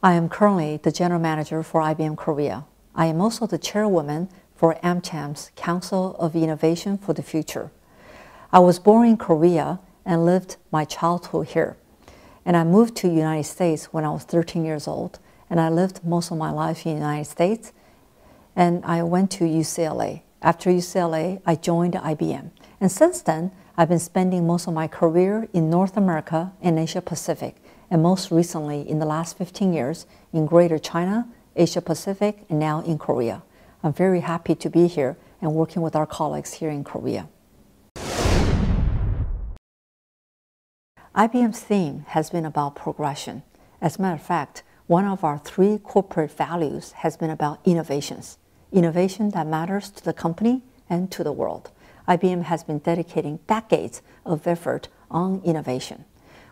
I am currently the General Manager for IBM Korea. I am also the Chairwoman for AmCham's Council of Innovation for the Future. I was born in Korea and lived my childhood here. And I moved to the United States when I was 13 years old, and I lived most of my life in the United States, and I went to UCLA. After UCLA, I joined IBM. And since then, I've been spending most of my career in North America and Asia Pacific, and most recently in the last 15 years in Greater China, Asia Pacific, and now in Korea. I'm very happy to be here and working with our colleagues here in Korea. IBM's theme has been about progression. As a matter of fact, one of our 3 corporate values has been about innovations. Innovation that matters to the company and to the world. IBM has been dedicating decades of effort on innovation,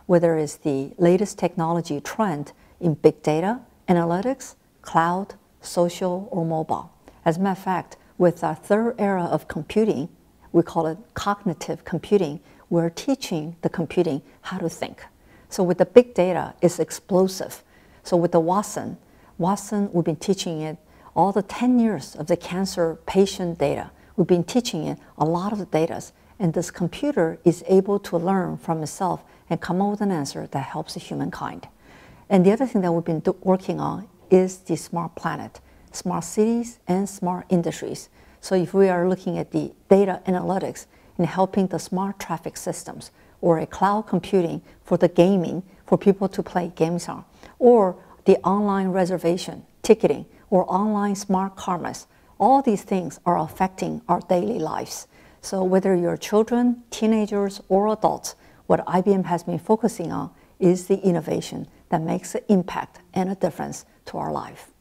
whether it's the latest technology trend in big data, analytics, cloud, social, or mobile. As a matter of fact, with our 3rd era of computing, we call it cognitive computing, we're teaching the computing how to think. So with the big data, it's explosive. So with the Watson, we've been teaching it all the 10 years of the cancer patient data. We've been teaching it a lot of the data, and this computer is able to learn from itself and come up with an answer that helps humankind. And the other thing that we've been working on is the smart planet, smart cities, and smart industries. So if we are looking at the data analytics and helping the smart traffic systems, or a cloud computing for the gaming, for people to play games on, or the online reservation, ticketing, or online smart commerce, all these things are affecting our daily lives. So whether you're children, teenagers, or adults, what IBM has been focusing on is the innovation that makes an impact and a difference to our life.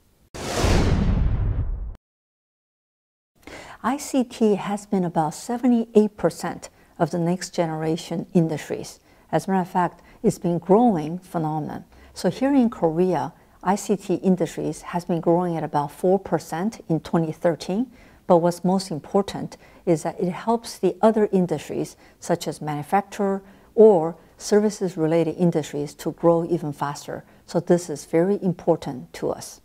ICT has been about 78% of the next generation industries. As a matter of fact, it's been growing phenomenon. So here in Korea, ICT industries has been growing at about 4% in 2013, but what's most important is that it helps the other industries, such as manufacturer or services-related industries, to grow even faster. So this is very important to us.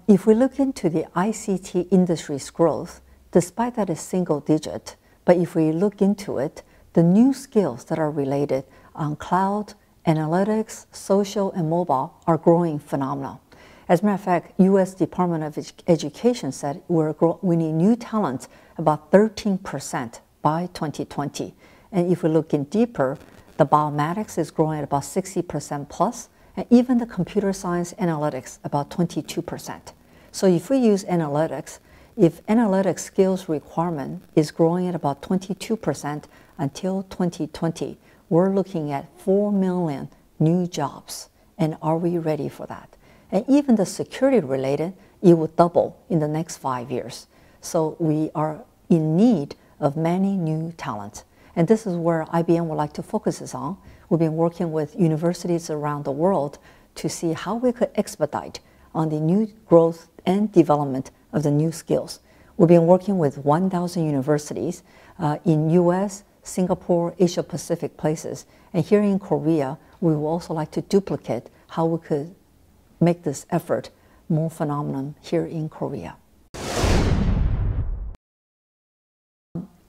If we look into the ICT industry's growth, despite that it's single digit, but if we look into it, the new skills that are related on cloud, analytics, social, and mobile are growing phenomenal. As a matter of fact, U.S. Department of Education said we need new talent about 13% by 2020. And if we look in deeper, the biomatics is growing at about 60% plus, and even the computer science analytics about 22%. So if we use analytics, if analytics skills requirement is growing at about 22% until 2020, we're looking at 4 million new jobs. And are we ready for that? And even the security related, it will double in the next 5 years. So we are in need of many new talents. And this is where IBM would like to focus on. We've been working with universities around the world to see how we could expedite on the new growth and development of the new skills. We've been working with 1,000 universities in US, Singapore, Asia Pacific places. And here in Korea, we would also like to duplicate how we could make this effort more phenomenal here in Korea.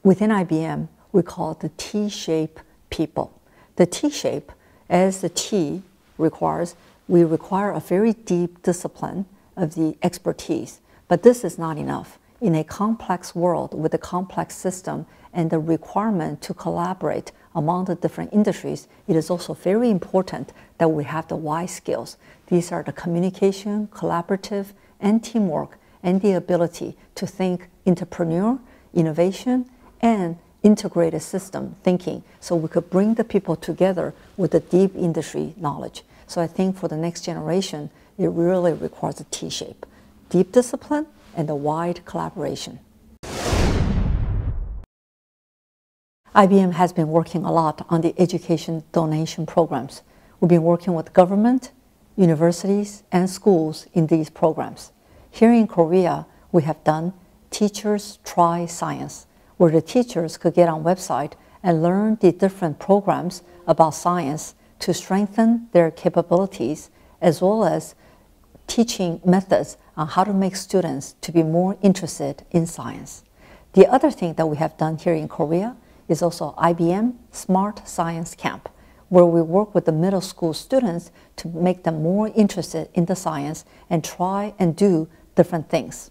Within IBM, we call it the T-shape people. The T-shape, as the T requires, we require a very deep discipline of the expertise. But this is not enough. In a complex world with a complex system and the requirement to collaborate among the different industries, it is also very important that we have the Y skills. These are the communication, collaborative, and teamwork, and the ability to think entrepreneur, innovation, and integrated system thinking, so we could bring the people together with the deep industry knowledge. So I think for the next generation, it really requires a T-shape. Deep discipline and a wide collaboration. IBM has been working a lot on the education donation programs. We've been working with government, universities, and schools in these programs. Here in Korea, we have done Teachers Try Science, where the teachers could get on website and learn the different programs about science to strengthen their capabilities, as well as teaching methods on how to make students to be more interested in science. The other thing that we have done here in Korea is also IBM Smart Science Camp, where we work with the middle school students to make them more interested in the science and try and do different things.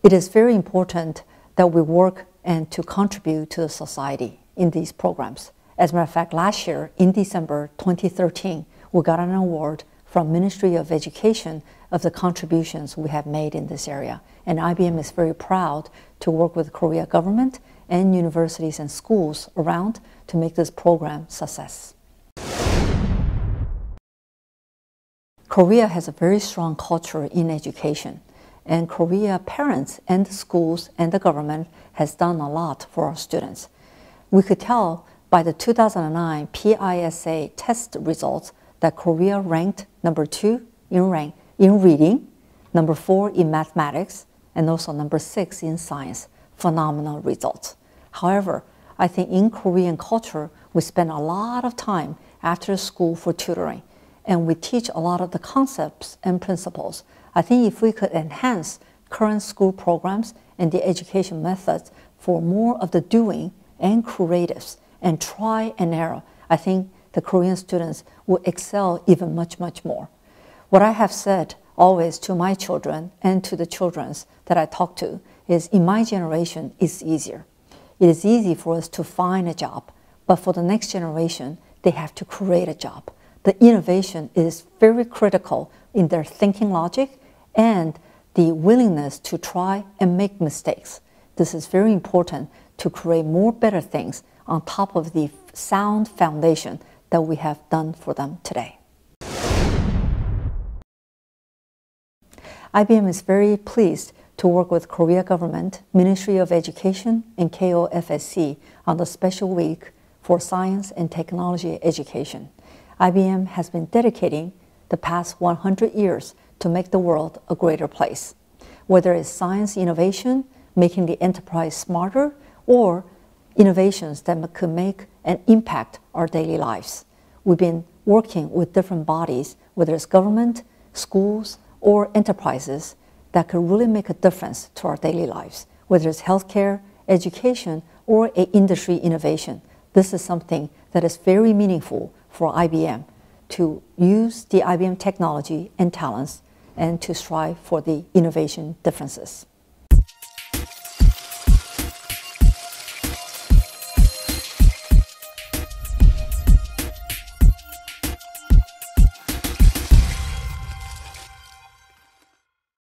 It is very important that we work and to contribute to the society in these programs. As a matter of fact, last year in December 2013, we got an award from Ministry of Education of the contributions we have made in this area. And IBM is very proud to work with the Korea government and universities and schools around to make this program a success. Korea has a very strong culture in education, and Korea parents and the schools and the government has done a lot for our students. We could tell by the 2009 PISA test results that Korea ranked number 2 in reading, number 4 in mathematics, and also number 6 in science. Phenomenal results. However, I think in Korean culture, we spend a lot of time after school for tutoring, and we teach a lot of the concepts and principles. I think if we could enhance current school programs and the education methods for more of the doing and creatives and try and error, I think the Korean students will excel even much, much more. What I have said always to my children and to the children that I talk to is, in my generation, it's easier. It is easy for us to find a job, but for the next generation, they have to create a job. The innovation is very critical in their thinking logic and the willingness to try and make mistakes. This is very important to create more better things on top of the sound foundation that we have done for them today. IBM is very pleased to work with Korea government, Ministry of Education, and KOFSC on the special week for science and technology education. IBM has been dedicating the past 100 years to make the world a greater place, whether it's science innovation, making the enterprise smarter, or innovations that could make and impact our daily lives. We've been working with different bodies, whether it's government, schools, or enterprises that could really make a difference to our daily lives, whether it's healthcare, education, or industry innovation. This is something that is very meaningful for IBM to use the IBM technology and talents and to strive for the innovation differences.